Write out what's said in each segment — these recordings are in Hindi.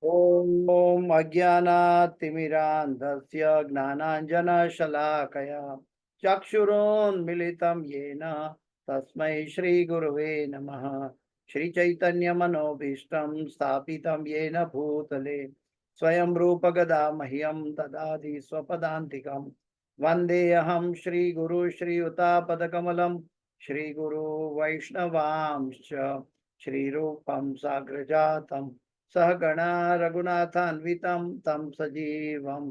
ॐ अज्ञानातिमिरान्धस्य ज्ञानाञ्जनशलाकया चक्षुरोन्मिलितं येन तस्मै श्रीगुरवे नमः। श्रीचैतन्यमनोभीष्टं स्थापितं येन भूतले स्वयं रूपगदा मह्यं ददाति स्वपदान्तिकं। वन्देऽहं श्रीगुरु श्रीयुतापदकमलं श्रीगुरु वैष्णवांश्च श्रीरूपं साग्रजातं सहगणा रघुनाथान्वितं तं सजीवं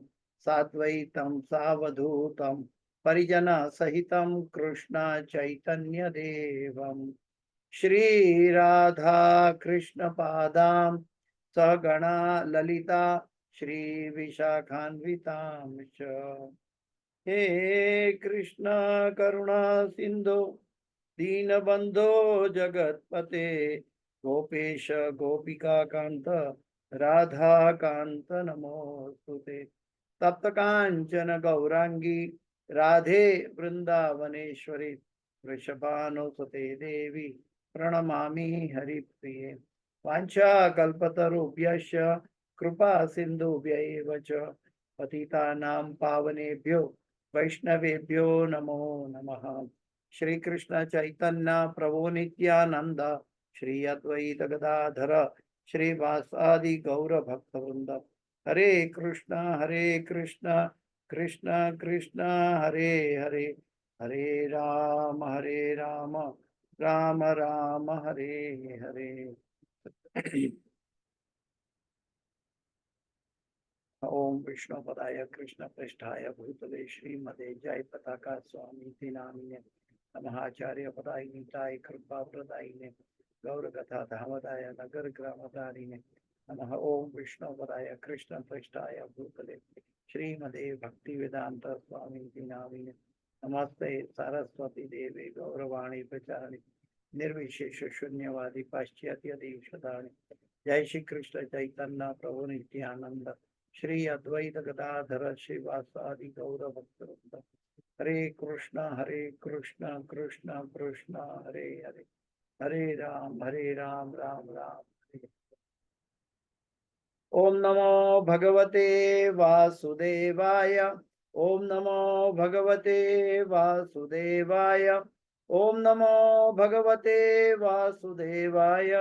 साद्वैतं सावधूतं परिजनसहितं कृष्ण चैतन्यदेवं श्रीराधा कृष्णपादां सहगणा ललिता श्रीविशाखान्वितां च। हे कृष्ण करुणा सिंधु दीनबंधो जगत्पते गोपेश गोपिका कांत राधा कांत नमोस्तुते। तप्त कांचन गौरांगी राधे वृंदावनेश्वरी वृषभानुसुते देवी प्रणमामि हरिप्रिये। वाञ्छाकल्पतरुभ्यश्च कृपा सिन्धुभ्यैव च पतितानां पावनेभ्यो वैष्णवेभ्यो नमो नमः। श्री कृष्ण चैतन्य प्रभु नित्यानंद श्री अद्वैत गदाधर श्रीवासादि गौर भक्त वृंद। हरे कृष्ण कृष्ण कृष्ण हरे हरे, हरे राम राम राम हरे हरे। ओम विष्णुपदाय कृष्ण पृष्ठाय भूतले श्रीमते जय पताका स्वामी नामिने नमःचार्य पदाय नीताय कृपा प्रदायिने गौर कथा धामदाय नगर ग्रामदारिणे नमः। ओम विष्णुपदाय कृष्ण पृष्ठाय भूतले श्रीमते भक्ति वेदांत स्वामी नामिने नमस्ते सरस्वती देवी गौरवाणी प्रचारिणे निर्विशेष शून्यवादी पाश्चात्य देशदारिणे। जय श्री कृष्ण चैतन्य प्रभु नित्यानंद श्री अद्वैत गदाधर श्रीवासादि गौर भक्त। हरे कृष्ण कृष्ण कृष्ण हरे हरे, हरे राम राम राम हरे। ओम नमो भगवते वासुदेवाय, ओम नमो भगवते वासुदेवाय, ओम नमो भगवते वासुदेवाय।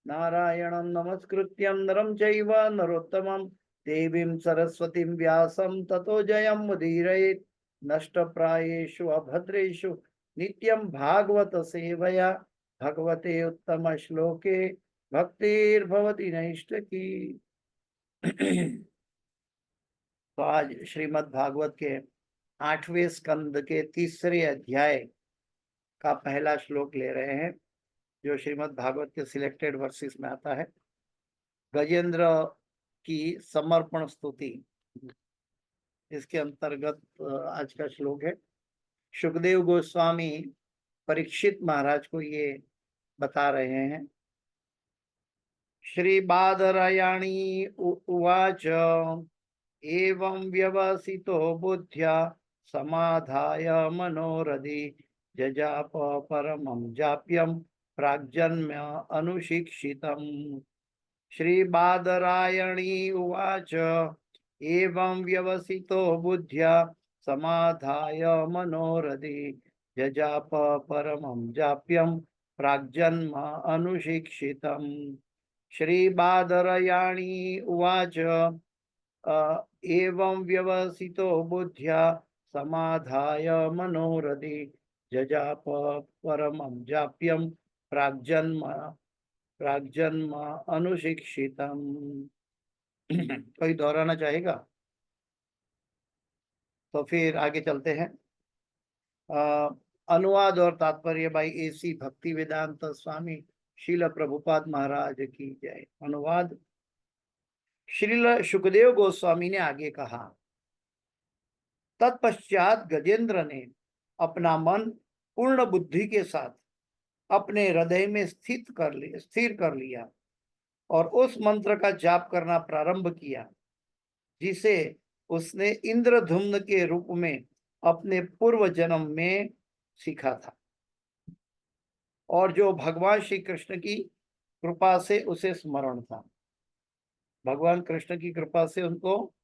नारायणं नमस्कृत्यं नरं चैव नरोत्तमं देवीं सरस्वतीं व्यासं ततो जयं मुदीरयेत्। नष्टप्रायेषु अभद्रेषु नित्यं भागवत सेवया भगवते उत्तम श्लोके भक्तिर्भवति नैष्ठकी। तो आज श्रीमद् भागवत के 8वें स्कंद के 3रे अध्याय का पहला श्लोक ले रहे हैं, जो श्रीमद् भागवत के सिलेक्टेड वर्सेस में आता है। गजेंद्र की समर्पण स्तुति, इसके अंतर्गत आज का श्लोक है। सुखदेव गोस्वामी परीक्षित महाराज को ये बता रहे हैं। श्री बादरायणी उवाच एवं व्यवसितो बुद्ध्या समाधाय मनोरधि जजाप परमं जाप्यं प्राग्जन्म अनुशिक्षितम्। श्री बादरायणी उवाच एवं व्यवसितो बुद्ध्या समाधाय मनोरधि जजाप परमं जाप्यं प्राग्जन्म अनुशिक्षितम्। श्री बादरायणी उवाच एवं व्यवसितो बुद्ध्या समाधाय मनोरधि जजाप परमं जाप्यं प्राग्जन्म अनुशिक्षितम्। कोई दोहराना चाहेगा? तो फिर आगे चलते हैं। अनुवाद और तात्पर्य भाई एसी भक्ति वेदांत स्वामी श्रील प्रभुपाद महाराज की जय। अनुवाद। श्रील सुखदेव गोस्वामी ने आगे कहा, तत्पश्चात गजेंद्र ने अपना मन पूर्ण बुद्धि के साथ अपने हृदय में स्थिर कर लिया और उस मंत्र का जाप करना प्रारंभ किया जिसे उसने इंद्रधुम्न के रूप में अपने पूर्व जन्म में सीखा था और जो भगवान श्री कृष्ण की कृपा से उसे स्मरण था। भगवान कृष्ण की कृपा से उनको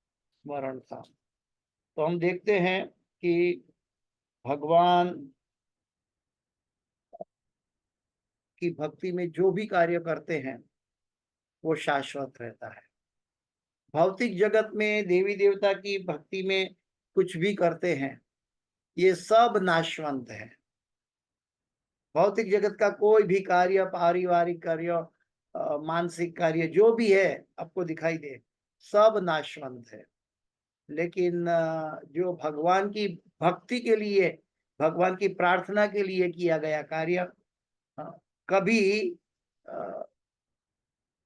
स्मरण था। तो हम देखते हैं कि भगवान की भक्ति में जो भी कार्य करते हैं वो शाश्वत रहता है। भौतिक जगत में देवी देवता की भक्ति में कुछ भी करते हैं, ये सब नाशवंत है। भौतिक जगत का कोई भी कार्य, पारिवारिक कार्य, मानसिक कार्य जो भी है आपको दिखाई दे, सब नाशवंत है। लेकिन जो भगवान की भक्ति के लिए, भगवान की प्रार्थना के लिए किया गया कार्य कभी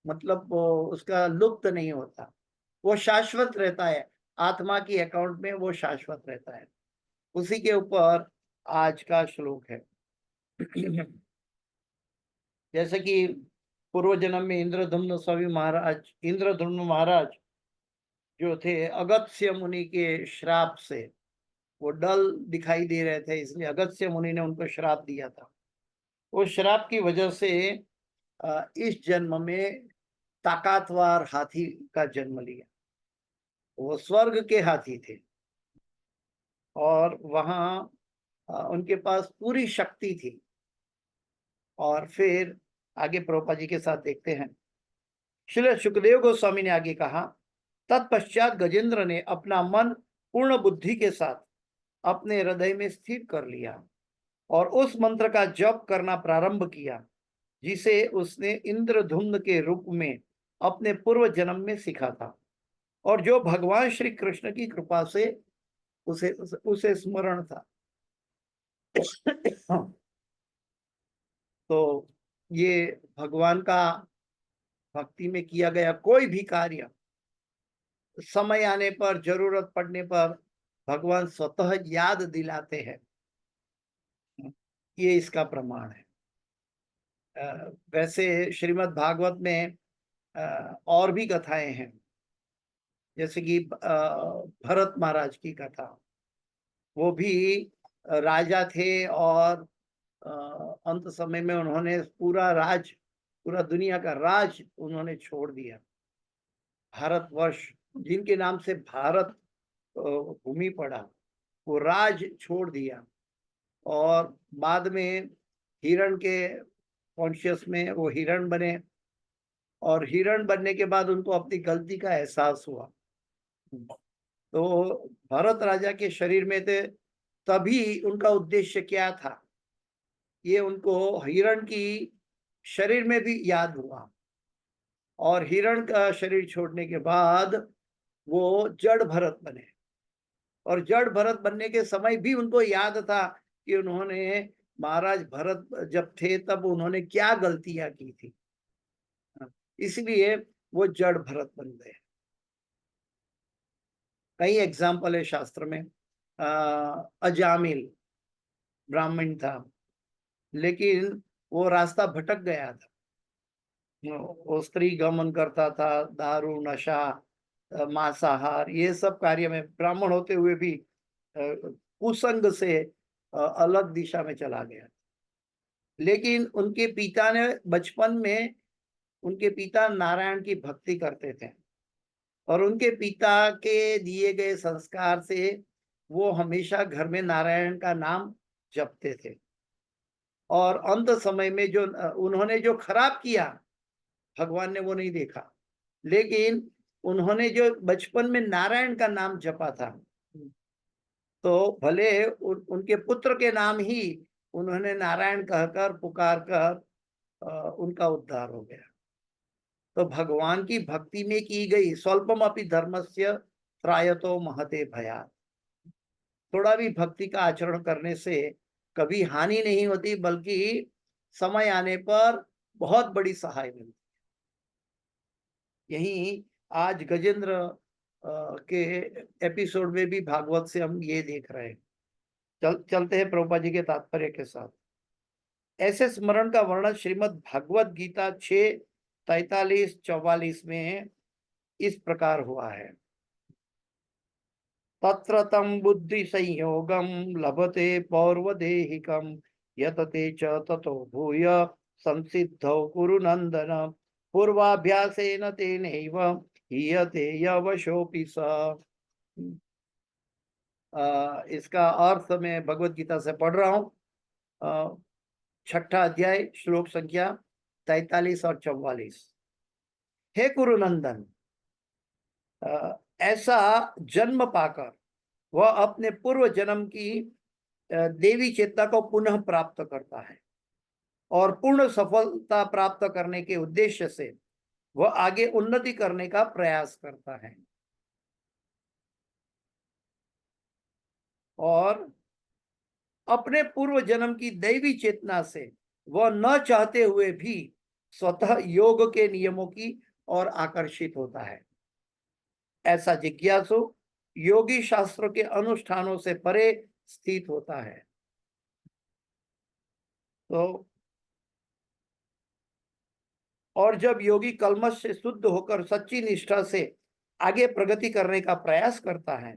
मतलब उसका लुप्त नहीं होता, वो शाश्वत रहता है। आत्मा की अकाउंट में वो शाश्वत रहता है। उसी के ऊपर आज का श्लोक है। जैसे कि पूर्व जन्म में इंद्रधुम्न महाराज जो थे, अगस्त्य मुनि के श्राप से वो डल दिखाई दे रहे थे, इसलिए अगस्त्य मुनि ने उनको श्राप दिया था। वो श्राप की वजह से इस जन्म में ताकतवर हाथी का जन्म लिया। वो स्वर्ग के हाथी थे और वहां उनके पास पूरी शक्ति थी। और फिर आगे प्रभुपाद जी के साथ देखते हैं। श्री सुखदेव गोस्वामी ने आगे कहा, तत्पश्चात गजेंद्र ने अपना मन पूर्ण बुद्धि के साथ अपने हृदय में स्थिर कर लिया और उस मंत्र का जप करना प्रारंभ किया जिसे उसने इंद्रधुम्न के रूप में अपने पूर्व जन्म में सीखा था और जो भगवान श्री कृष्ण की कृपा से उसे स्मरण था। तो ये भगवान का भक्ति में किया गया कोई भी कार्य समय आने पर, जरूरत पड़ने पर भगवान स्वतः याद दिलाते हैं, ये इसका प्रमाण है। वैसे श्रीमद् भागवत में और भी कथाएं हैं, जैसे कि भरत महाराज की कथा। वो भी राजा थे और अंत समय में उन्होंने पूरा दुनिया का राज उन्होंने छोड़ दिया। भारतवर्ष जिनके नाम से भारत भूमि पड़ा, वो राज छोड़ दिया और बाद में हिरण के कॉन्शियस में वो हिरण बने और हिरण बनने के बाद उनको अपनी गलती का एहसास हुआ। तो भरत राजा के शरीर में थे, तभी उनका उद्देश्य क्या था ये उनको हिरण की शरीर में भी याद हुआ और हिरण का शरीर छोड़ने के बाद वो जड़ भरत बने। और जड़ भरत बनने के समय भी उनको याद था कि उन्होंने, महाराज भरत जब थे तब उन्होंने क्या गलतियां की थी, इसलिए वो जड़ भरत बन गए। कई एग्जाम्पल है शास्त्र में। अजामिल ब्राह्मण था, लेकिन वो रास्ता भटक गया था। वो स्त्री गमन करता था, दारू, नशा, मांसाहार, ये सब कार्य में ब्राह्मण होते हुए भी कुसंग से अलग दिशा में चला गया। लेकिन उनके पिता ने बचपन में, उनके पिता नारायण की भक्ति करते थे और उनके पिता के दिए गए संस्कार से वो हमेशा घर में नारायण का नाम जपते थे। और अंत समय में जो उन्होंने जो खराब किया, भगवान ने वो नहीं देखा, लेकिन उन्होंने जो बचपन में नारायण का नाम जपा था, तो भले उनके पुत्र के नाम ही उन्होंने नारायण कहकर पुकार कर उनका उद्धार हो गया। तो भगवान की भक्ति में की गई स्वल्पम अपि धर्मस्य त्रायतो महते भयात्, थोड़ा भी भक्ति का आचरण करने से कभी हानि नहीं होती, बल्कि समय आने पर बहुत बड़ी सहाय मिलती। यही आज गजेंद्र के एपिसोड में भी भागवत से हम ये देख रहे हैं। चलते हैं प्रभुपाद जी के तात्पर्य के साथ। ऐसे स्मरण का वर्णन श्रीमद् भागवत गीता 6:43-44 में इस प्रकार हुआ है। तत्र तं बुद्धि संयोगम लभते पौर्वदेहिकम यतते च ततो भूय संसिद्धौ कुरु नंदन पूर्वाभ्यासेन तेनैव हीयते यवशोऽपि स। इसका अर्थ मैं भगवत गीता से पढ़ रहा हूँ। छठा अध्याय श्लोक संख्या 43 और 44। हे कुरुनंदन, ऐसा जन्म पाकर वह अपने पूर्व जन्म की देवी चेतना को पुनः प्राप्त करता है और पूर्ण सफलता प्राप्त करने के उद्देश्य से वह आगे उन्नति करने का प्रयास करता है और अपने पूर्व जन्म की दैवी चेतना से वह न चाहते हुए भी स्वतः योग के नियमों की ओर आकर्षित होता है। ऐसा जिज्ञासु योगी शास्त्रों के अनुष्ठानों से परे स्थित होता है। तो और जब योगी कल्मश से शुद्ध होकर सच्ची निष्ठा से आगे प्रगति करने का प्रयास करता है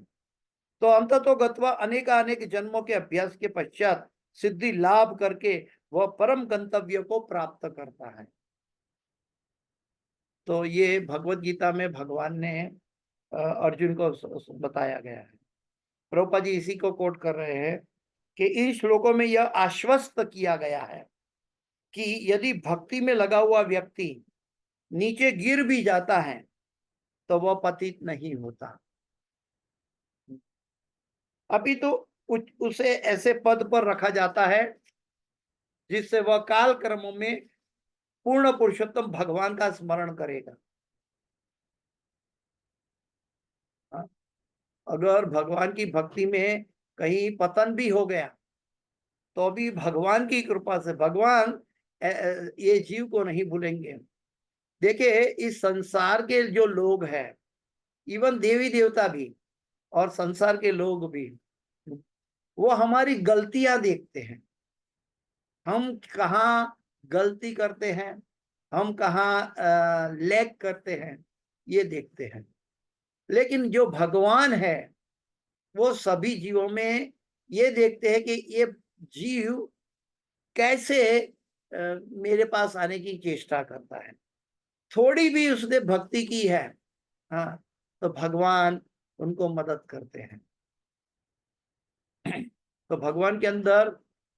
तो अंततोगत्वा अनेकानेक जन्मों के अभ्यास के पश्चात सिद्धि लाभ करके वह परम गंतव्य को प्राप्त करता है। तो ये भगवत गीता में भगवान ने अर्जुन को बताया गया है। प्रभुपाद जी इसी को कोट कर रहे हैं कि इन श्लोकों में यह आश्वस्त किया गया है कि यदि भक्ति में लगा हुआ व्यक्ति नीचे गिर भी जाता है तो वह पतित नहीं होता, अभी तो उसे ऐसे पद पर रखा जाता है जिससे वह काल कर्मों में पूर्ण पुरुषोत्तम भगवान का स्मरण करेगा। अगर भगवान की भक्ति में कहीं पतन भी हो गया तो भी भगवान की कृपा से भगवान ये जीव को नहीं भूलेंगे। देखिए इस संसार के जो लोग हैं, इवन देवी देवता भी और संसार के लोग भी, वो हमारी गलतियां देखते हैं, हम कहाँ गलती करते हैं, हम कहाँ लैग करते हैं, ये देखते हैं। लेकिन जो भगवान है वो सभी जीवों में ये देखते हैं कि ये जीव कैसे मेरे पास आने की चेष्टा करता है। थोड़ी भी उसने भक्ति की है, हाँ, तो भगवान उनको मदद करते हैं। तो भगवान के अंदर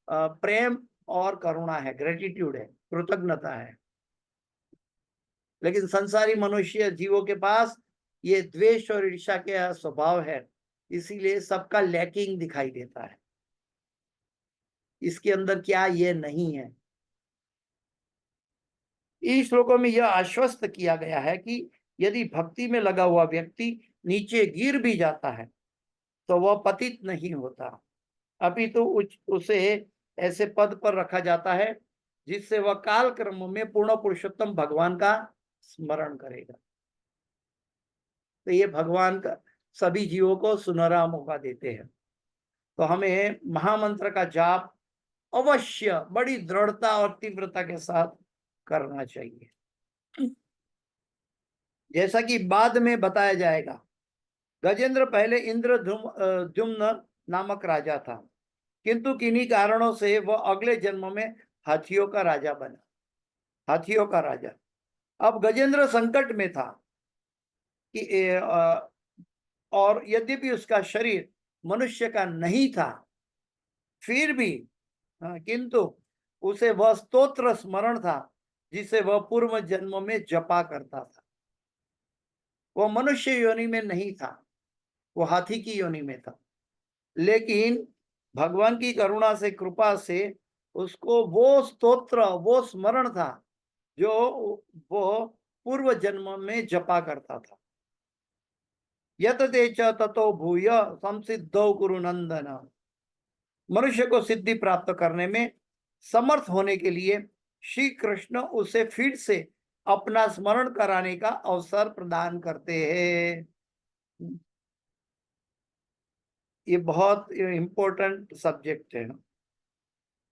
प्रेम और करुणा है, ग्रेटिट्यूड है, कृतज्ञता है। लेकिन संसारी मनुष्य जीवों के पास ये द्वेष और ईर्ष्या के स्वभाव है, इसीलिए सबका लैकिंग दिखाई देता है, इसके अंदर क्या ये नहीं है। इस श्लोकों में यह आश्वस्त किया गया है कि यदि भक्ति में लगा हुआ व्यक्ति नीचे गिर भी जाता है तो वह पतित नहीं होता, अभी तो उसे ऐसे पद पर रखा जाता है जिससे वह काल क्रम में पूर्ण पुरुषोत्तम भगवान का स्मरण करेगा। तो ये भगवान का सभी जीवों को सुनहरा मौका देते हैं। तो हमें महामंत्र का जाप अवश्य बड़ी दृढ़ता और तीव्रता के साथ करना चाहिए। जैसा कि बाद में बताया जाएगा, गजेंद्र पहले इंद्रद्युम्न नामक राजा था, किंतु किन्हीं कारणों से वह अगले जन्म में हाथियों का राजा बना, हाथियों का राजा। अब गजेंद्र संकट में था कि और यद्यपि उसका शरीर मनुष्य का नहीं था, फिर भी किंतु उसे वह स्तोत्र स्मरण था जिसे वह पूर्व जन्म में जपा करता था। वह मनुष्य योनि में नहीं था, वो हाथी की योनि में था, लेकिन भगवान की करुणा से, कृपा से उसको वो स्तोत्र, वो स्मरण था जो वो पूर्व जन्म में जपा करता था। यतते च ततो भूय संसिद्धौ कुरुनंदन। मनुष्य को सिद्धि प्राप्त करने में समर्थ होने के लिए श्री कृष्ण उसे फिर से अपना स्मरण कराने का अवसर प्रदान करते हैं। ये बहुत इंपॉर्टेंट सब्जेक्ट है।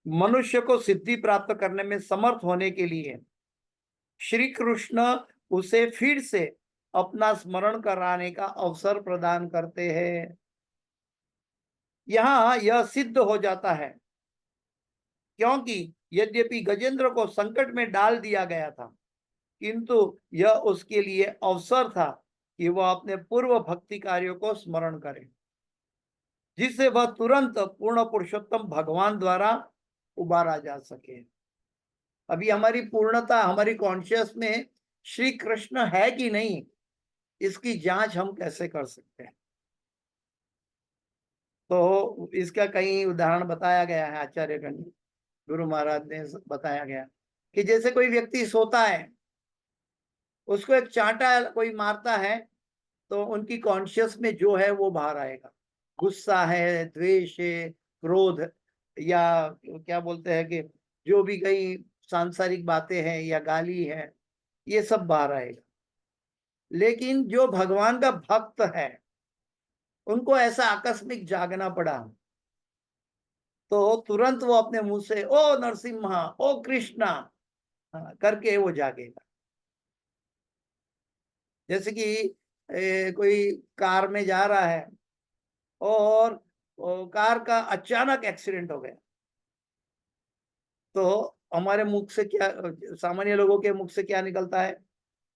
मनुष्य को सिद्धि प्राप्त करने में समर्थ होने के लिए श्री कृष्ण उसे फिर से अपना स्मरण कराने का अवसर प्रदान करते हैं। यहां यह सिद्ध हो जाता है क्योंकि यद्यपि गजेंद्र को संकट में डाल दिया गया था, किंतु यह उसके लिए अवसर था कि वह अपने पूर्व भक्ति कार्यों को स्मरण करे, जिससे वह तुरंत पूर्ण पुरुषोत्तम भगवान द्वारा उबारा जा सके। अभी हमारी पूर्णता, हमारी कॉन्शियस में श्री कृष्ण है कि नहीं, इसकी जांच हम कैसे कर सकते हैं? तो इसका कई उदाहरण बताया गया है आचार्यगण, गुरु महाराज ने बताया गया कि जैसे कोई व्यक्ति सोता है, उसको एक चांटा कोई मारता है, तो उनकी कॉन्शियस में जो है वो बाहर आएगा। गुस्सा है, द्वेष है, क्रोध, या क्या बोलते हैं कि जो भी कई सांसारिक बातें हैं या गाली है, ये सब बाहर आएगा। लेकिन जो भगवान का भक्त है, उनको ऐसा आकस्मिक जागना पड़ा, तो तुरंत वो अपने मुंह से ओ नरसिम्हा, ओ कृष्णा करके वो जागेगा। जैसे कि कोई कार में जा रहा है और कार का अचानक एक्सीडेंट हो गया, तो हमारे मुख से क्या, सामान्य लोगों के मुख से क्या निकलता है?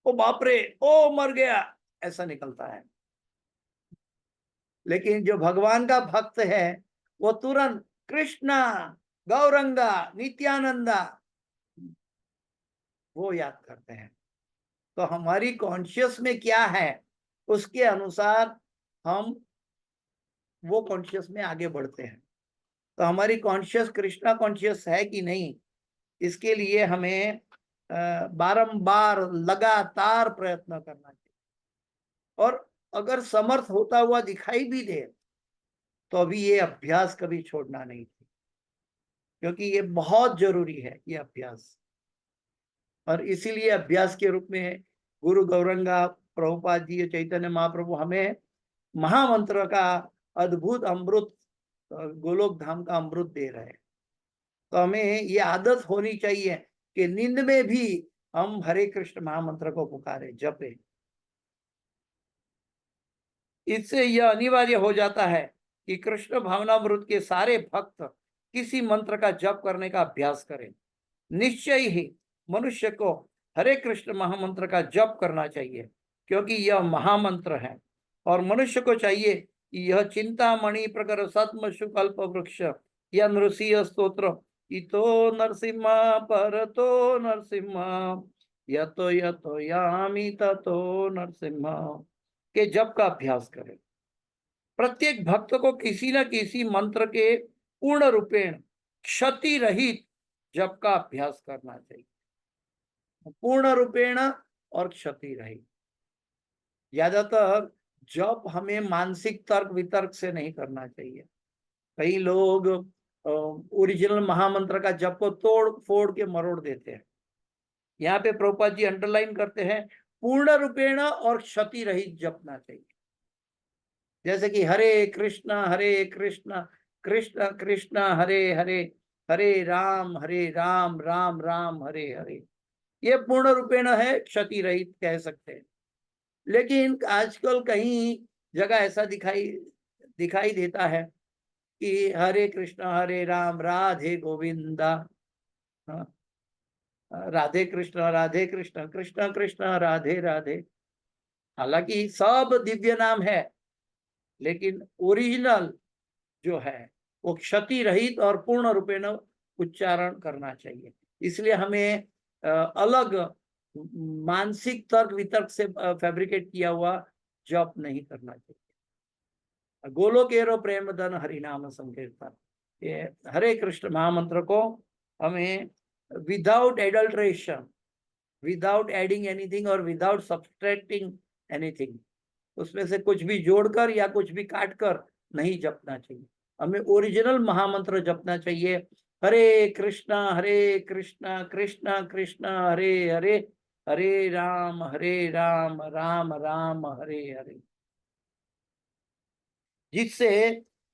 ओ बाप रे, ओ मर गया, ऐसा निकलता है। लेकिन जो भगवान का भक्त है, वो तुरंत कृष्णा, गौरंगा, नित्यानंदा, वो याद करते हैं। तो हमारी कॉन्शियस में क्या है, उसके अनुसार हम वो कॉन्शियस में आगे बढ़ते हैं। तो हमारी कॉन्शियस कृष्णा कॉन्शियस है कि नहीं, इसके लिए हमें बारंबार लगातार प्रयत्न करना चाहिए। और अगर समर्थ होता हुआ दिखाई भी दे, तो अभी ये अभ्यास कभी छोड़ना नहीं चाहिए, क्योंकि ये बहुत जरूरी है, ये अभ्यास। और इसीलिए अभ्यास के रूप में गुरु गौरंगा प्रभुपाद जी, चैतन्य महाप्रभु हमें महामंत्र का अद्भुत अमृत, गोलोक धाम का अमृत दे रहे हैं। तो हमें ये आदत होनी चाहिए कि नींद में भी हम हरे कृष्ण महामंत्र को पुकारे, जपे। इससे यह अनिवार्य हो जाता है कि कृष्ण भावनामृत के सारे भक्त किसी मंत्र का जप करने का अभ्यास करें। निश्चय ही मनुष्य को हरे कृष्ण महामंत्र का जप करना चाहिए, क्योंकि यह महामंत्र है। और मनुष्य को चाहिए कि यह चिंतामणि प्रकर सत्म सुकल्प वृक्ष या नृसिंह स्तोत्र इतो नरसिम्हा परतो नरसिम्हा यतो यतो यामि ततो नरसिम्हा के जप का अभ्यास करें। प्रत्येक भक्त को किसी न किसी मंत्र के पूर्ण रूपेण क्षति रहित जप का अभ्यास करना चाहिए, पूर्ण रूपेण और क्षति रहित। ज्यादातर जप हमें मानसिक तर्क वितर्क से नहीं करना चाहिए। कई लोग ओरिजिनल महामंत्र का जप को तोड़ फोड़ के मरोड़ देते हैं। यहाँ पे प्रभुपाद जी अंडरलाइन करते हैं, पूर्ण रूपेण और क्षति रहित जपना चाहिए। जैसे कि हरे कृष्णा कृष्ण कृष्ण हरे हरे, हरे राम राम राम हरे हरे। ये पूर्ण रूपेण है, क्षति रहित कह सकते हैं। लेकिन आजकल कहीं जगह ऐसा दिखाई देता है कि हरे राम राधे गोविंदा, हाँ, राधे कृष्ण कृष्ण कृष्ण राधे राधे। हालांकि सब दिव्य नाम है, लेकिन ओरिजिनल जो है वो क्षति रहित और पूर्ण रूपेण उच्चारण करना चाहिए। इसलिए हमें अलग मानसिक तर्क वितर्क से फैब्रिकेट किया हुआ जप नहीं करना चाहिए। गोलोकेरो प्रेम धन हरिनाम संकीर्तन, ये हरे कृष्ण महामंत्र को हमें without adulteration, without adding anything और विदाउट सब्सट्रैक्टिंग एनीथिंग, उसमें से कुछ भी जोड़कर या कुछ भी काटकर नहीं जपना चाहिए। हमें ओरिजिनल महामंत्र जपना चाहिए, हरे कृष्णा कृष्ण कृष्ण हरे हरे, हरे राम राम राम हरे हरे। जिससे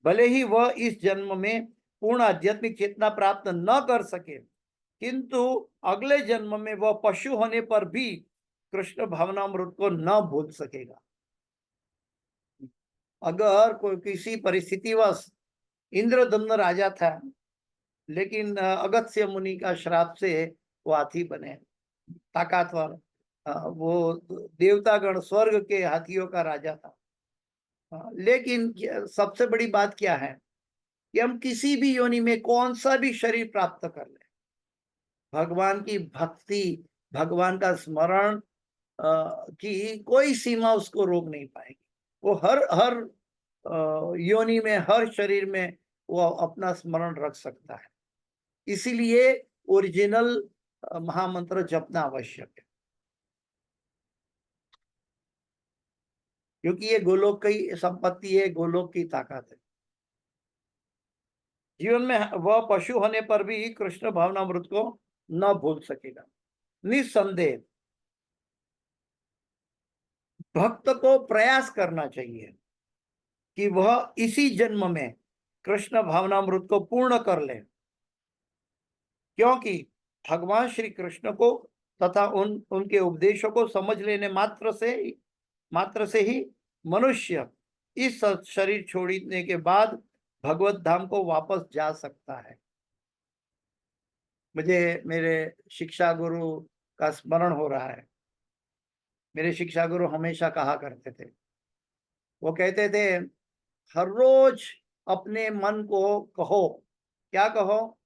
भले ही वह इस जन्म में पूर्ण आध्यात्मिक चेतना प्राप्त न कर सके, किंतु अगले जन्म में वह पशु होने पर भी कृष्ण भावनामृत को न भूल सकेगा। अगर कोई किसी परिस्थितिवश इंद्रदम्न राजा था, लेकिन अगस्त्य मुनि का श्राप से वो हाथी बने, ताकतवर, वो देवतागण स्वर्ग के हाथियों का राजा था। लेकिन सबसे बड़ी बात क्या है कि हम किसी भी योनि में कौन सा भी शरीर प्राप्त कर ले, भगवान की भक्ति, भगवान का स्मरण की कोई सीमा उसको रोक नहीं पाएगी। वो हर हर योनि में, हर शरीर में वो अपना स्मरण रख सकता है। इसीलिए ओरिजिनल महामंत्र जपना आवश्यक है, क्योंकि ये गोलोक की संपत्ति है, गोलोक की ताकत है। जीवन में वह पशु होने पर भी कृष्ण भावनामृत को न भूल सकेगा। निस्संदेह भक्त को प्रयास करना चाहिए कि वह इसी जन्म में कृष्ण भावनामृत को पूर्ण कर ले, क्योंकि भगवान श्री कृष्ण को तथा उनके उपदेशों को समझ लेने मात्र से ही मनुष्य इस शरीर छोड़ने के बाद भगवत धाम को वापस जा सकता है। मुझे मेरे शिक्षा गुरु का स्मरण हो रहा है। मेरे शिक्षा गुरु हमेशा कहा करते थे, वो कहते थे, हर रोज अपने मन को कहो, क्या कहो?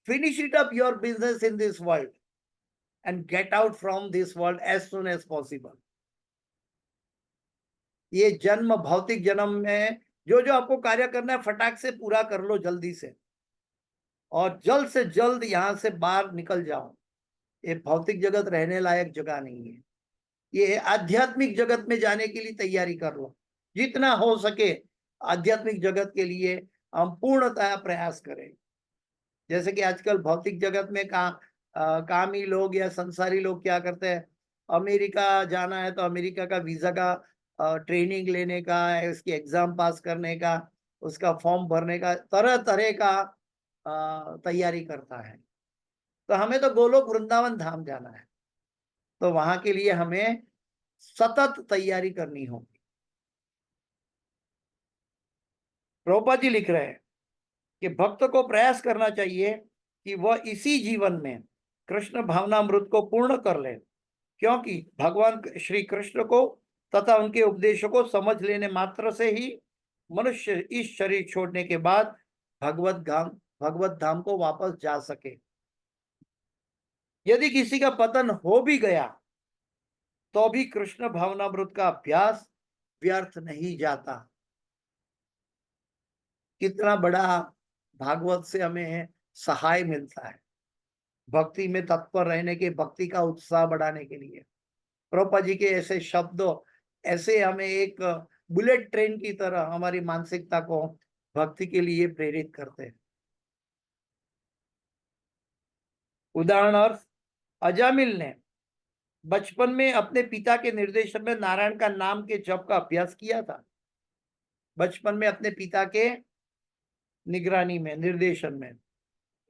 Finish it up your business in this world and get out from this world as soon as possible. ये जन्म, भौतिक जन्म में जो जो आपको कार्य करना है फटाक से पूरा कर लो, जल्दी से, और जल्द से जल्द यहां से बाहर निकल जाओ। ये भौतिक जगत रहने लायक जगह नहीं है। ये आध्यात्मिक जगत में जाने के लिए तैयारी कर लो, जितना हो सके आध्यात्मिक जगत के लिए हम पूर्णतः प्रयास करें। जैसे कि आजकल भौतिक जगत में कामी लोग या संसारी लोग क्या करते हैं, अमेरिका जाना है तो अमेरिका का वीजा का ट्रेनिंग लेने का, उसकी एग्जाम पास करने का, उसका फॉर्म भरने का, तरह तरह का तैयारी करता है। तो हमें तो गोलोक वृंदावन धाम जाना है, तो वहां के लिए हमें सतत तैयारी करनी होगी। प्रभुपाद जी लिख रहे हैं कि भक्त को प्रयास करना चाहिए कि वह इसी जीवन में कृष्ण भावनामृत को पूर्ण कर ले, क्योंकि भगवान श्री कृष्ण को तथा उनके उपदेशों को समझ लेने मात्र से ही मनुष्य इस शरीर छोड़ने के बाद भगवत धाम को वापस जा सके। यदि किसी का पतन हो भी गया तो भी कृष्ण भावनामृत का अभ्यास व्यर्थ नहीं जाता। कितना बड़ा भागवत से हमें सहाय मिलता है भक्ति में तत्पर रहने के, भक्ति का उत्साह बढ़ाने के लिए। प्रभुपाद जी के ऐसे शब्दों ऐसे हमें एक बुलेट ट्रेन की तरह हमारी मानसिकता को भक्ति के लिए प्रेरित करते हैं। उदाहरणार्थ, अजामिल ने बचपन में अपने पिता के निर्देशन में नारायण का नाम के जप का अभ्यास किया था। बचपन में अपने पिता के निगरानी में, निर्देशन में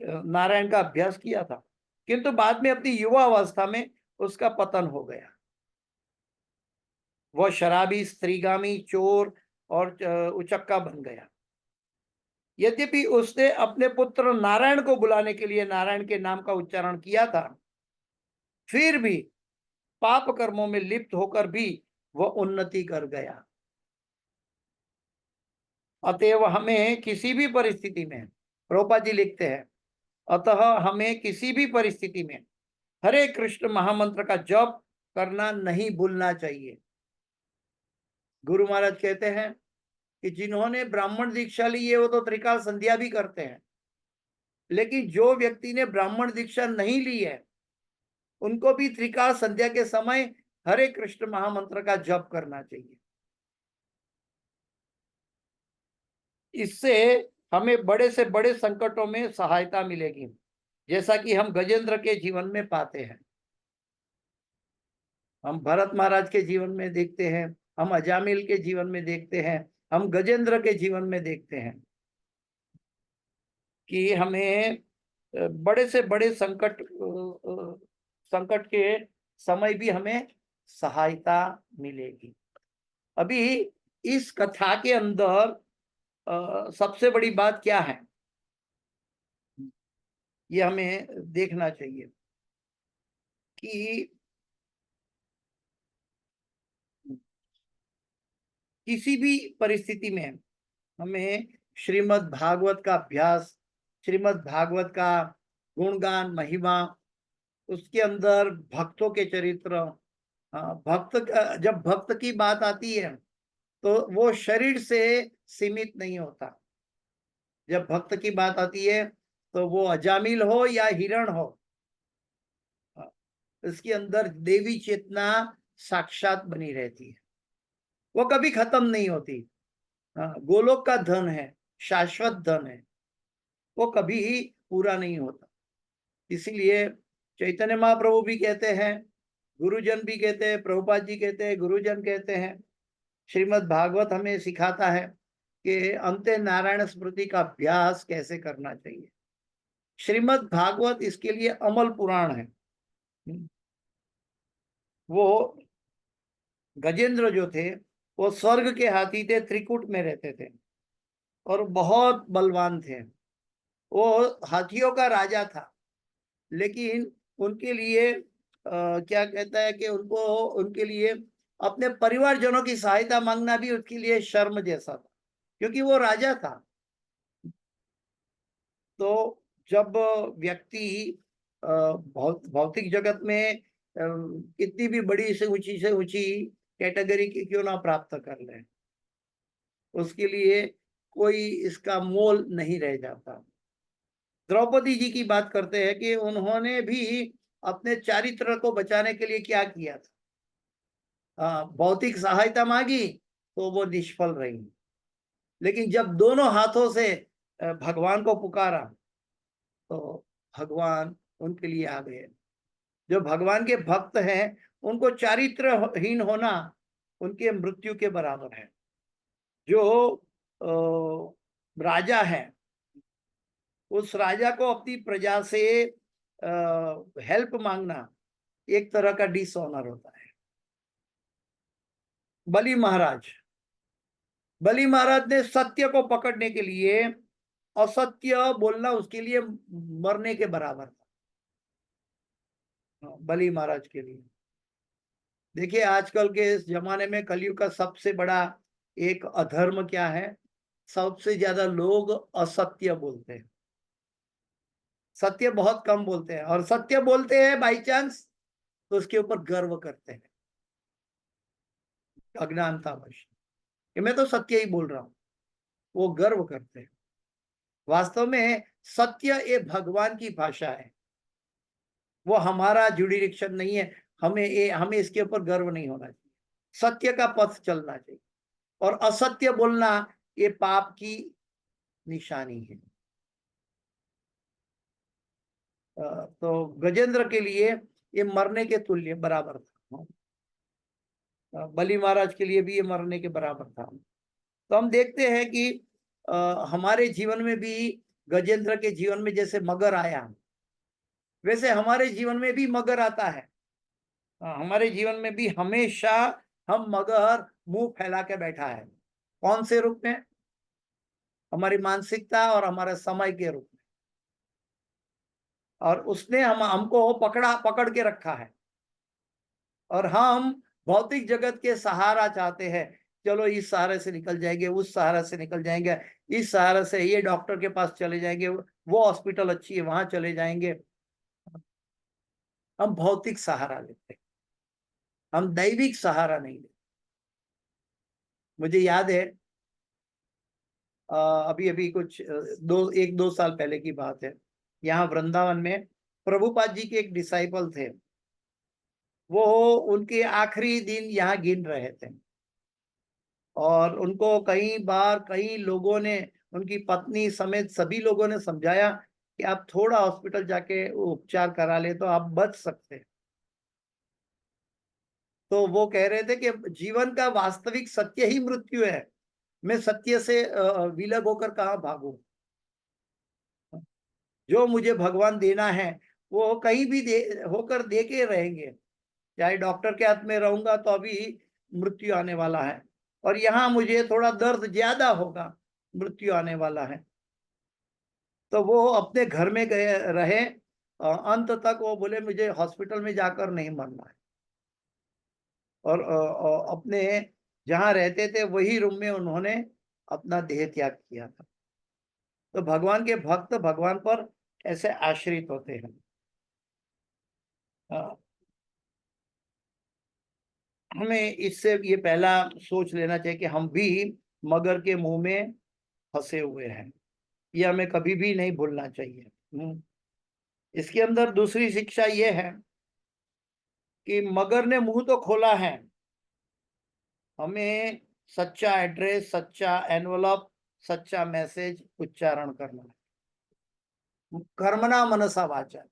नारायण का अभ्यास किया था, किंतु बाद में अपनी युवा अवस्था में उसका पतन हो गया। वह शराबी, स्त्रीगामी, चोर और उचक्का बन गया। यद्यपि उसने अपने पुत्र नारायण को बुलाने के लिए नारायण के नाम का उच्चारण किया था, फिर भी पाप कर्मों में लिप्त होकर भी वह उन्नति कर गया। अतएव हमें किसी भी परिस्थिति में, प्रभुपाद जी लिखते हैं, अतः हमें किसी भी परिस्थिति में हरे कृष्ण महामंत्र का जप करना नहीं भूलना चाहिए। गुरु महाराज कहते हैं कि जिन्होंने ब्राह्मण दीक्षा ली है वो तो त्रिकाल संध्या भी करते हैं, लेकिन जो व्यक्ति ने ब्राह्मण दीक्षा नहीं ली है उनको भी त्रिकाल संध्या के समय हरे कृष्ण महामंत्र का जप करना चाहिए। इससे हमें बड़े से बड़े संकटों में सहायता मिलेगी, जैसा कि हम गजेंद्र के जीवन में पाते हैं, हम भरत महाराज के जीवन में देखते हैं, हम अजामिल के जीवन में देखते हैं, हम गजेंद्र के जीवन में देखते हैं कि हमें बड़े से बड़े संकट के समय भी हमें सहायता मिलेगी। अभी इस कथा के अंदर सबसे बड़ी बात क्या है, ये हमें देखना चाहिए कि किसी भी परिस्थिति में हमें श्रीमद् भागवत का अभ्यास, श्रीमद् भागवत का गुणगान महिमा, उसके अंदर भक्तों के चरित्र, जब भक्त की बात आती है तो वो शरीर से सीमित नहीं होता। जब भक्त की बात आती है तो वो अजामिल हो या हिरण हो, इसके अंदर देवी चेतना साक्षात बनी रहती है, वो कभी खत्म नहीं होती। गोलोक का धन है, शाश्वत धन है, वो कभी ही पूरा नहीं होता। इसीलिए चैतन्य महाप्रभु भी कहते हैं, गुरुजन भी कहते हैं, प्रभुपाद जी कहते हैं, गुरुजन कहते हैं, श्रीमद् भागवत हमें सिखाता है कि अंत्य नारायण स्मृति का अभ्यास कैसे करना चाहिए। श्रीमद् भागवत इसके लिए अमल पुराण है। वो गजेंद्र जो थे वो स्वर्ग के हाथी थे, त्रिकुट में रहते थे और बहुत बलवान थे। वो हाथियों का राजा था, लेकिन उनके लिए क्या कहता है कि उनको उनके लिए अपने परिवारजनों की सहायता मांगना भी उसके लिए शर्म जैसा था, क्योंकि वो राजा था। तो जब व्यक्ति भौतिक जगत में कितनी भी बड़ी से ऊंची कैटेगरी की क्यों ना प्राप्त कर ले, उसके लिए कोई इसका मोल नहीं रह जाता। द्रौपदी जी की बात करते हैं कि उन्होंने भी अपने चारित्र को बचाने के लिए क्या किया था, भौतिक सहायता मांगी तो वो निष्फल रही, लेकिन जब दोनों हाथों से भगवान को पुकारा तो भगवान उनके लिए आ गए। जो भगवान के भक्त हैं उनको चारित्रहीन होना उनके मृत्यु के बराबर है। जो राजा है, उस राजा को अपनी प्रजा से हेल्प मांगना एक तरह का डिसऑनर होता है। बलि महाराज ने सत्य को पकड़ने के लिए असत्य बोलना उसके लिए मरने के बराबर था। बलि महाराज के लिए देखिए, आजकल के इस जमाने में कलयुग का सबसे बड़ा एक अधर्म क्या है? सबसे ज्यादा लोग असत्य बोलते हैं, सत्य बहुत कम बोलते हैं, और सत्य बोलते हैं बाई चांस तो उसके ऊपर गर्व करते हैं अज्ञानतावश कि मैं तो सत्य ही बोल रहा हूं, वो गर्व करते हैं। वास्तव में सत्य ये भगवान की भाषा है, वो हमारा जुडिक्शन नहीं है। हमें इसके ऊपर गर्व नहीं होना चाहिए, सत्य का पथ चलना चाहिए, और असत्य बोलना ये पाप की निशानी है। तो गजेंद्र के लिए ये मरने के तुल्य बराबर था, बलि महाराज के लिए भी ये मरने के बराबर था। तो हम देखते हैं कि हमारे जीवन में भी गजेंद्र के जीवन में जैसे मगर आया, वैसे हमारे जीवन में भी मगर आता है। हमारे जीवन में भी हमेशा हम मगर मुंह फैला के बैठा है। कौन से रूप में? हमारी मानसिकता और हमारे समय के रूप में। और उसने हमको पकड़ के रखा है, और हम भौतिक जगत के सहारा चाहते हैं। चलो इस सहारे से निकल जाएंगे, उस सहारा से निकल जाएंगे, इस सहारा से ये डॉक्टर के पास चले जाएंगे, वो हॉस्पिटल अच्छी है वहां चले जाएंगे। हम भौतिक सहारा लेते हैं, हम दैविक सहारा नहीं लेते। मुझे याद है अभी अभी कुछ 1-2 साल पहले की बात है। यहाँ वृंदावन में प्रभुपाद जी के एक डिसाइपल थे, वो उनके आखिरी दिन यहाँ गिन रहे थे, और उनको कई बार कई लोगों ने, उनकी पत्नी समेत सभी लोगों ने समझाया कि आप थोड़ा हॉस्पिटल जाके उपचार करा ले तो आप बच सकते हैं। तो वो कह रहे थे कि जीवन का वास्तविक सत्य ही मृत्यु है, मैं सत्य से विलग होकर कहाँ भागूं? जो मुझे भगवान देना है वो कहीं भी होकर दे के रहेंगे। चाहे डॉक्टर के हाथ में रहूंगा तो अभी मृत्यु आने वाला है, और यहाँ मुझे थोड़ा दर्द ज्यादा होगा, मृत्यु आने वाला है। तो वो अपने घर में गए रहे, अंत तक वो बोले मुझे हॉस्पिटल में जाकर नहीं मरना है। और अपने जहां रहते थे वही रूम में उन्होंने अपना देह त्याग किया था। तो भगवान के भक्त भगवान पर ऐसे आश्रित होते हैं। हमें इससे ये पहला सोच लेना चाहिए कि हम भी मगर के मुंह में फंसे हुए हैं, ये हमें कभी भी नहीं भूलना चाहिए। इसके अंदर दूसरी शिक्षा ये है कि मगर ने मुंह तो खोला है, हमें सच्चा एड्रेस, सच्चा एनवलप, सच्चा मैसेज उच्चारण करना है। कर्मणा मनसा वाचा,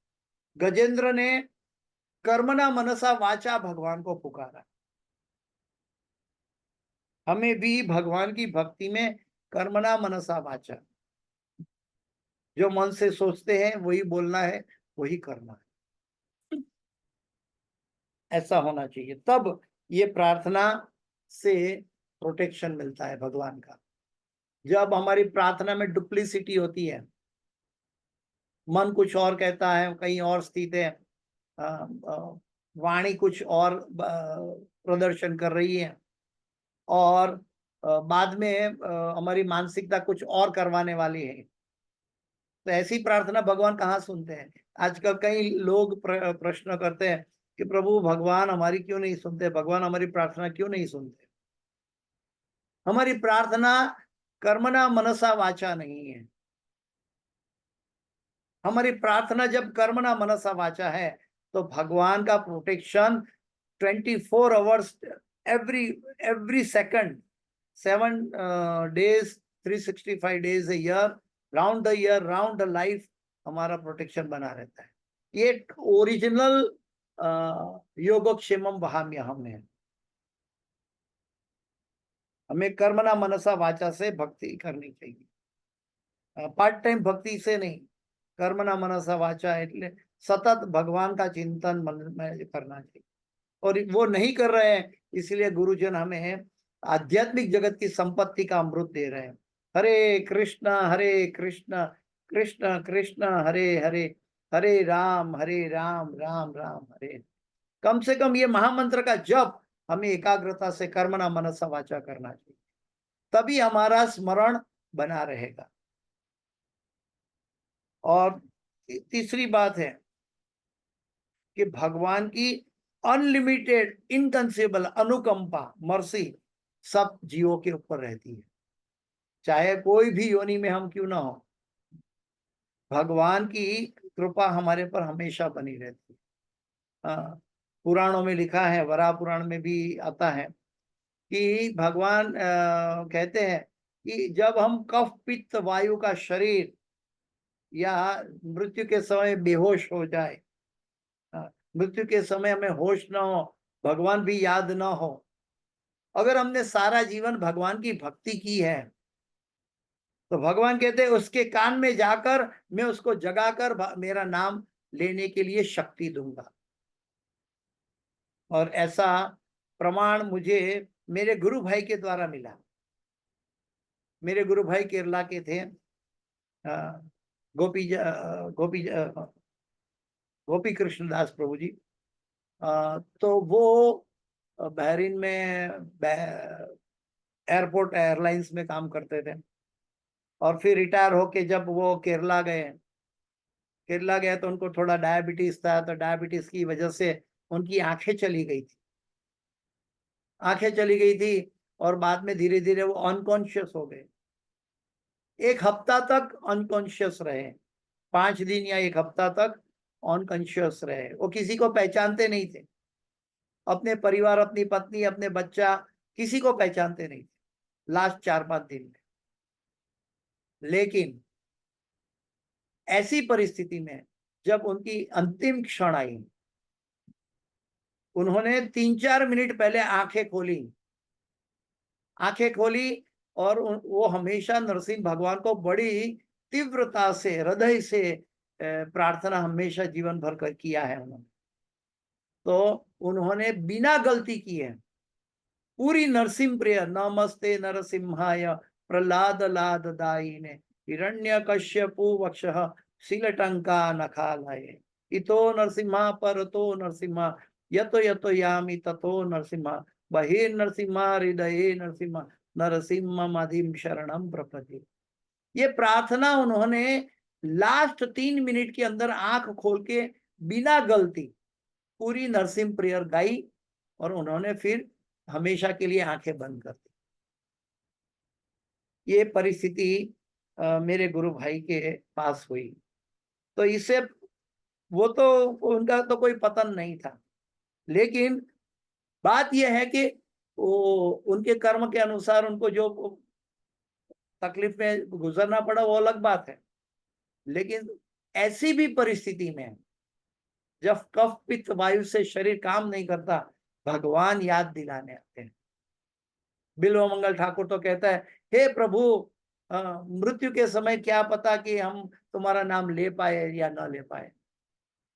गजेंद्र ने कर्मणा मनसा वाचा भगवान को पुकारा। हमें भी भगवान की भक्ति में कर्मणा मनसा वाचा, जो मन से सोचते हैं वही बोलना है, वही करना है, ऐसा होना चाहिए। तब ये प्रार्थना से प्रोटेक्शन मिलता है भगवान का। जब हमारी प्रार्थना में डुप्लीसिटी होती है, मन कुछ और कहता है, कहीं और स्थित है, वाणी कुछ और प्रदर्शन कर रही है, और बाद में हमारी मानसिकता कुछ और करवाने वाली है, तो ऐसी प्रार्थना भगवान कहाँ सुनते हैं। आजकल कई लोग प्रश्न करते हैं कि प्रभु भगवान हमारी क्यों नहीं सुनते, भगवान हमारी प्रार्थना क्यों नहीं सुनते। हमारी प्रार्थना कर्मणा मनसा वाचा नहीं है। हमारी प्रार्थना जब कर्मणा मनसा वाचा है तो भगवान का protection 24 hours, every every second, 7 days, 365 days a year, round the year, round the life, हमारा प्रोटेक्शन बना रहता है। ये ओरिजिनल योगक्षेमम वहाम्यहम है। हमें कर्मणा मनसा वाचा से भक्ति करनी चाहिए, पार्ट टाइम भक्ति से नहीं। कर्मणा मनसा वाचा એટલે सतत भगवान का चिंतन मन में करना चाहिए, और वो नहीं कर रहे हैं, इसलिए गुरुजन हमें आध्यात्मिक जगत की संपत्ति का अमृत दे रहे हैं। हरे कृष्ण कृष्ण कृष्ण हरे हरे, हरे राम राम राम हरे। कम से कम ये महामंत्र का जप हमें एकाग्रता से कर्मणा मनसा वाचा करना चाहिए, तभी हमारा स्मरण बना रहेगा। और तीसरी बात है कि भगवान की अनलिमिटेड, इनकंसेबल अनुकंपा, मर्सी सब जीवों के ऊपर रहती है, चाहे कोई भी योनि में हम क्यों ना हो। भगवान की कृपा हमारे पर हमेशा बनी रहती है। पुराणों में लिखा है, वराह पुराण में भी आता है कि भगवान कहते हैं कि जब हम कफ पित्त वायु का शरीर या मृत्यु के समय बेहोश हो जाए, मृत्यु के समय हमें होश ना हो, भगवान भी याद ना हो, अगर हमने सारा जीवन भगवान की भक्ति की है, तो भगवान कहते हैं उसके कान में जाकर मैं उसको जगाकर मेरा नाम लेने के लिए शक्ति दूंगा। और ऐसा प्रमाण मुझे मेरे गुरु भाई के द्वारा मिला। मेरे गुरु भाई केरला के थे, गोपी गोपी गोपी कृष्णदास प्रभु जी। तो वो बहरीन में एयरपोर्ट एयरलाइंस में काम करते थे, और फिर रिटायर होके जब वो केरला गए तो उनको थोड़ा डायबिटीज था, तो डायबिटीज की वजह से उनकी आंखें चली गई थी, और बाद में धीरे धीरे वो अनकॉन्शियस हो गए। 1 हफ्ता तक अनकॉन्शियस रहे, 5 दिन या 1 हफ्ता तक अनकॉन्शियस रहे। वो किसी को पहचानते नहीं थे, अपने परिवार, अपनी पत्नी, अपने बच्चा, किसी को पहचानते नहीं थे लास्ट 4-5 दिन में। लेकिन ऐसी परिस्थिति में जब उनकी अंतिम क्षण आई, उन्होंने 3-4 मिनट पहले आंखें खोली, और वो हमेशा नरसिंह भगवान को बड़ी तीव्रता से, हृदय से प्रार्थना हमेशा जीवन भर कर किया है उन्होंने। तो उन्होंने बिना गलती किए पूरी नरसिंह प्रिय नमस्ते नरसिंहाय प्रहलाद लाद दायिने हिरण्यकश्यपु वक्षः शीलटंका नखालये इतो नरसिंहा परतो नरसिंहा यतो यतो यामि ततो नरसिंहा बहे नरसिम्हा हृदये नरसिम्हा नरसिम्हमधिं शरणं प्रपद्ये। ये प्रार्थना उन्होंने लास्ट 3 मिनट के अंदर आंख खोल के बिना गलती पूरी नरसिम्ह प्रेयर गाई और उन्होंने फिर हमेशा के लिए आंखें बंद कर दी। ये परिस्थिति मेरे गुरु भाई के पास हुई। तो इससे वो तो उनका तो कोई पतन नहीं था, लेकिन बात यह है कि वो उनके कर्म के अनुसार उनको जो तकलीफ में गुजरना पड़ा वो अलग बात है, लेकिन ऐसी भी परिस्थिति में जब कफ पित्त वायु से शरीर काम नहीं करता, भगवान याद दिलाने आते हैं। बिल्व मंगल ठाकुर तो कहता है, हे प्रभु, मृत्यु के समय क्या पता कि हम तुम्हारा नाम ले पाए या ना ले पाए।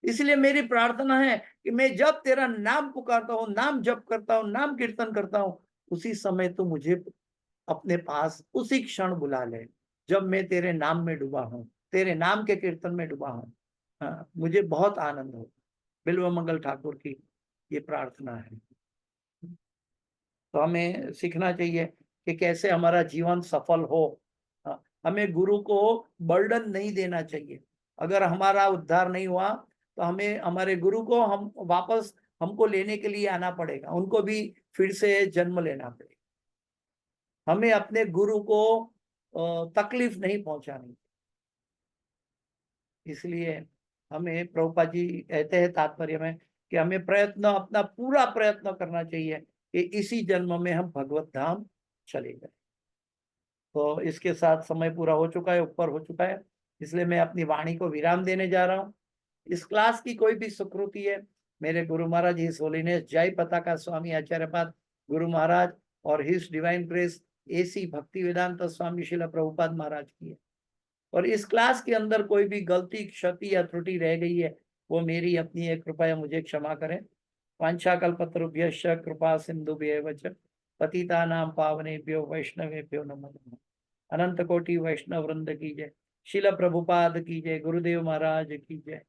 इसलिए मेरी प्रार्थना है कि मैं जब तेरा नाम पुकारता हूँ, नाम जप करता हूँ, नाम कीर्तन करता हूँ, उसी समय तो मुझे अपने पास उसी क्षण बुला ले जब मैं तेरे नाम में डूबा हूँ, तेरे नाम के कीर्तन में डूबा हूँ। हाँ, मुझे बहुत आनंद हो। बिल्व मंगल ठाकुर की ये प्रार्थना है। तो हमें सीखना चाहिए कि कैसे हमारा जीवन सफल हो। हमें गुरु को बर्डन नहीं देना चाहिए। अगर हमारा उद्धार नहीं हुआ तो हमें हमारे गुरु को हम वापस हमको लेने के लिए आना पड़ेगा, उनको भी फिर से जन्म लेना पड़ेगा। हमें अपने गुरु को तकलीफ नहीं पहुंचानी। इसलिए हमें प्रभुपाद जी कहते हैं तात्पर्य में कि हमें प्रयत्न, अपना पूरा प्रयत्न करना चाहिए कि इसी जन्म में हम भगवत धाम चले जाए। तो इसके साथ समय पूरा हो चुका है, ऊपर हो चुका है, इसलिए मैं अपनी वाणी को विराम देने जा रहा हूँ। इस क्लास की कोई भी सुकृति है, मेरे गुरु महाराज हिज होलीनेस जय पताका स्वामी आचार्यपाद गुरु महाराज और हिज डिवाइन ग्रेस AC भक्ति वेदांत स्वामी शिला प्रभुपाद महाराज की है। और इस क्लास के अंदर कोई भी गलती, क्षति या त्रुटि रह गई है, वो मेरी अपनी है, कृपया मुझे क्षमा करें। वाञ्छाकल्पतरुभ्यश्च कृपा सिन्धुभ्येव च पतितानां पावनेभ्यो वैष्णवेभ्यो नमो नमः। अनंत कोटि वैष्णव वृंद की जय। शिला प्रभुपाद की जय। गुरुदेव महाराज की जय।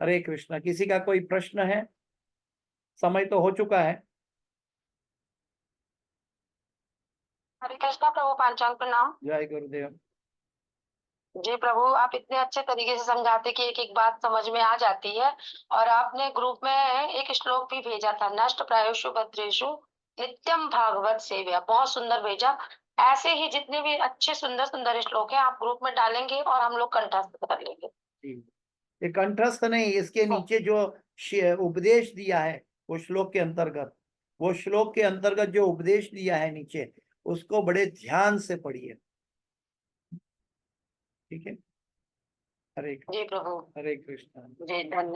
हरे कृष्णा। किसी का कोई प्रश्न है? समय तो हो चुका है। हरे कृष्णा प्रभु, पांचांग प्रणाम। जय गुरुदेव। जी प्रभु, आप इतने अच्छे तरीके से समझाते कि एक एक बात समझ में आ जाती है। और आपने ग्रुप में एक श्लोक भी भेजा था, नष्ट प्रायुषु भद्रेषु नित्यम भागवत सेव्या, बहुत सुंदर भेजा। ऐसे ही जितने भी अच्छे सुंदर सुंदर श्लोक हैं आप ग्रुप में डालेंगे और हम लोग कंठस्थ कर लेंगे। ये कंठस्थ नहीं, इसके नीचे जो उपदेश दिया है वो श्लोक के अंतर्गत, वो श्लोक के अंतर्गत जो उपदेश दिया है नीचे, उसको बड़े ध्यान से पढ़िए। ठीक है। हरे जी प्रभु। हरे कृष्णा। जी धन्यवाद।